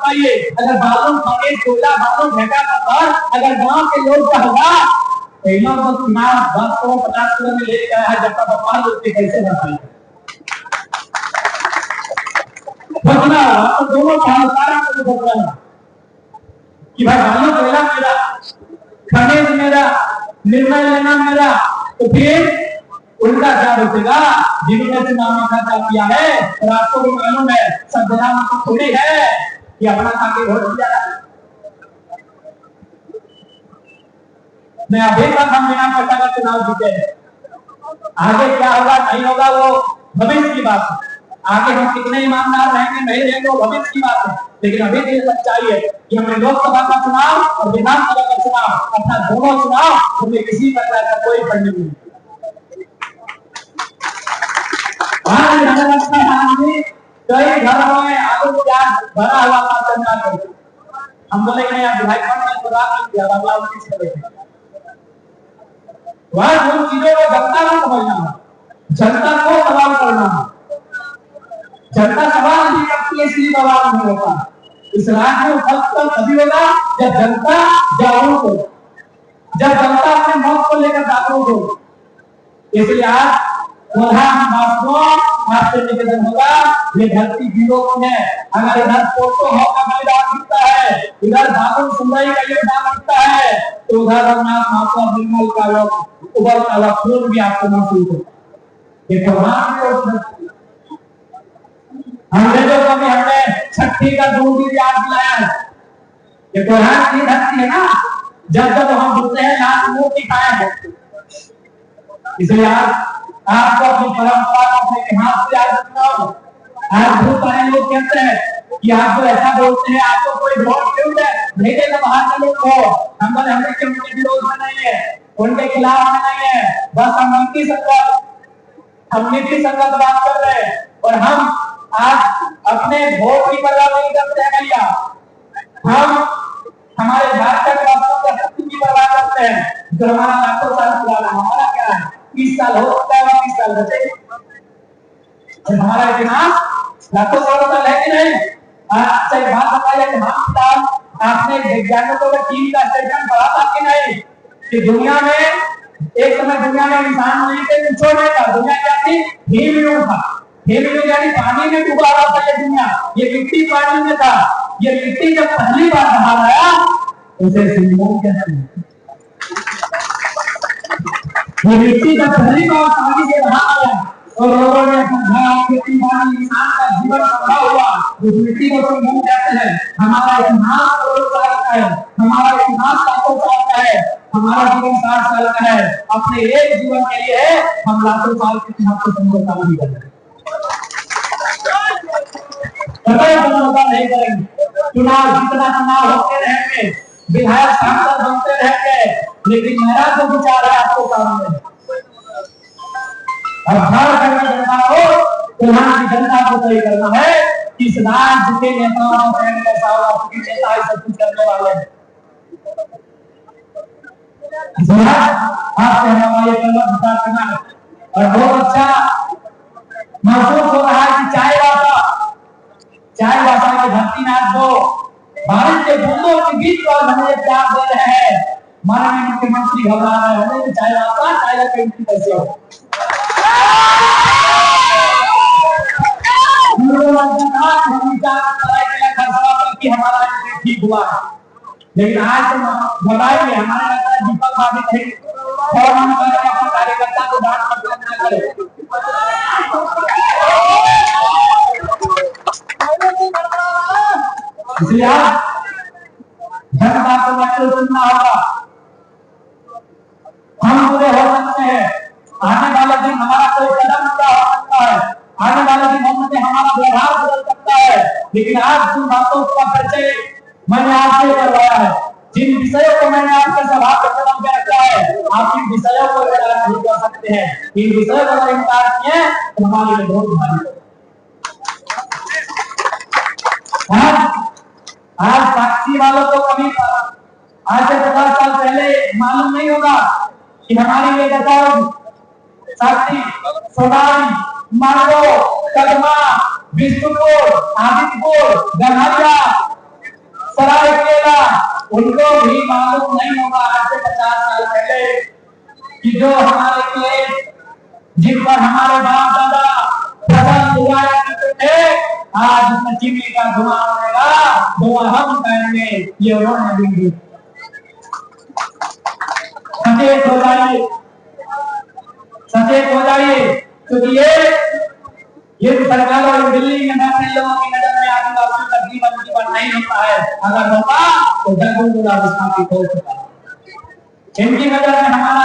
बताइए, अगर बालों का एक टोला बालों भेटा पर अगर गांव के लोग का होगा पहला तो चुनाव 10-50 किलो में ले गया है, जब तक भगवान लोग के कैसे बताइए बचना होगा तो दोनों सारा को बचना कि भाई बालों पहला मेरा खमेज मेरा निर्णय लेना मेरा। तो फिर उल्टा क्या बचेगा, जिन्होंने चुनाव में खर्चा किया है और आपको भी मालूम है सब जगह मतलब थोड़ी है कि अपना आगे वोट दिया है। मैं अभी तक हम बिना पैसा का चुनाव जीते हैं, आगे क्या होगा नहीं होगा वो भविष्य की बात है, आगे हम कितने ईमानदार रहेंगे नहीं रहेंगे वो भविष्य की बात है। लेकिन अभी भी सच्चाई है कि हमने लोकसभा का चुनाव और विधानसभा का चुनाव अर्थात दोनों चुनाव हमें किसी प्रकार का कोई फंड नहीं। कई घरों में आलू प्याज भरा हुआ था चंदा करके, हम बोले कि आप भाई कौन तो रात में दिया बाबा उनकी चले वह उन चीजों को जनता को समझना है, जनता को सवाल करना है। जनता सवाल नहीं करती है इसलिए सवाल नहीं होता। इस राज्य में फर्क तभी होगा जब जनता जागरूक हो, जब जनता अपने मौत को लेकर जागरूक हो। इसलिए आज आपसे निवेदन होगा, ये धरती वीरों की है। अगर इधर फोटो का बलिदान दिखता है, इधर भागम सुंदरी का योगदान दिखता है, तो उधर रघुनाथ माता निर्मल का उबलता हुआ खून भी आपको महसूस होगा। ये भगवान अंग्रेजों को भी हमने छठी का दूध भी याद दिलाया है। ये त्योहार की धरती है ना, जब जब हम डूबते हैं लाल मुंह की खाए हैं। इसलिए आज आपको अपनी परंपरा को अपने इतिहास से याद रखना होगा। आज बहुत सारे लोग कहते हैं कि आप जो ऐसा बोलते हैं आपको कोई वोट क्यों दे, भेजे ना बाहर के लोग को। हम बोले हमें क्यों उनके विरोध में नहीं है, उनके खिलाफ में नहीं है, बस हम नीति संगत बात कर रहे हैं। और हम आज अपने वोट की परवाह नहीं करते हैं भैया, हम हमारे झारखंड वासियों के अस्तित्व की परवाह करते हैं जो हमारा लाखों साल पुराना। हमारा क्या है 30 साल हो सकता है 30 साल बचे, हमारा इतिहास लाखों सालों का है कि नहीं। अच्छा एक बात बताइए, हिंदुस्तान आपने वैज्ञानिकों की टीम का स्टेटमेंट पढ़ा था कि नहीं कि दुनिया में एक समय दुनिया में इंसान नहीं थे, छोड़ने का दुनिया क्या थी, हिमयुग था। हिमयुग यानी पानी में डूबा हुआ था ये दुनिया, ये मिट्टी पानी में था। ये मिट्टी जब पहली बार बाहर आया उसे सिंधु कहते हैं। ये मिट्टी जब पहली बार पानी से बाहर आया और लोगों ने समझा मिट्टी पानी इंसान का जीवन संभव हुआ, उस मिट्टी को सिंधु कहते हैं। हमारा इतिहास करोड़ों साल का है, हमारा इतिहास लाखों साल का है, हमारा जीवन 60 साल का है। अपने एक जीवन के लिए हम लाखों साल के इतिहास को समझौता नहीं कर रहे, नहीं करेंगे। चुनाव जितना चुनाव होते रहेंगे, विधायक सांसद बनते रहेंगे, लेकिन मेरा जो विचार है आपको सामने अब झारखंड की जनता को, यहाँ की जनता को तय करना है कि इस राज्य के नेताओं के नेता सब कुछ करने वाले हैं। आपसे हमारा ये कलम विचार करना है और बहुत अच्छा महसूस हो रहा है कि चाय वासा की धरती में आज जो बारिश के बूंदों के बीच पर हमें प्यार दे रहे हैं। माननीय मुख्यमंत्री घबरा रहे हैं कि चाय वासा चाय की एंट्री कैसे हो। हमारा ठीक हुआ है, लेकिन आज तो बताइए हमारे लगता है दीपक भाभी थे और हम अपने कार्यकर्ता को डांट मतलब ना करें। इसलिए जनता को मतलब सुनना होगा। हम पूरे हो सकते हैं, आने वाले दिन हमारा कोई कदम पूरा हो सकता है, आने वाले दिन हम हमारा व्यवहार बदल सकता है, लेकिन आज जिन बातों का परिचय मैंने आपसे करवाया है, जिन विषयों को मैंने आपके सभा के कदम पे रखा है, आप इन विषयों को इनकार नहीं कर सकते हैं। इन विषयों को अगर इनकार किए तो हमारे लिए बहुत भारी। आज साक्षी वालों को कभी आज से 50 साल पहले मालूम नहीं होगा कि हमारी ये गौरव साक्षी, सोनाली, माधो, कदमा, विष्णुपुर, आदित्यपुर, गंगारिया सरायकेला, उनको भी मालूम नहीं होगा आज से 50 साल पहले कि जो हमारे खेत जिन पर हमारे बाप दादा फसल उगाया करते थे, आज उसमें चिमनी का धुआं उड़ेगा, धुआं हम कहेंगे, ये उन्होंने भी। सचेत हो जाइए, सचेत हो जाइए, क्योंकि ये सरकार और दिल्ली में बैठे लोगों की नजर में आदिवासियों का जीवन नहीं होता है। अगर होता तो जगह गुलाब स्थापित हो चुका। इनकी नजर में हमारा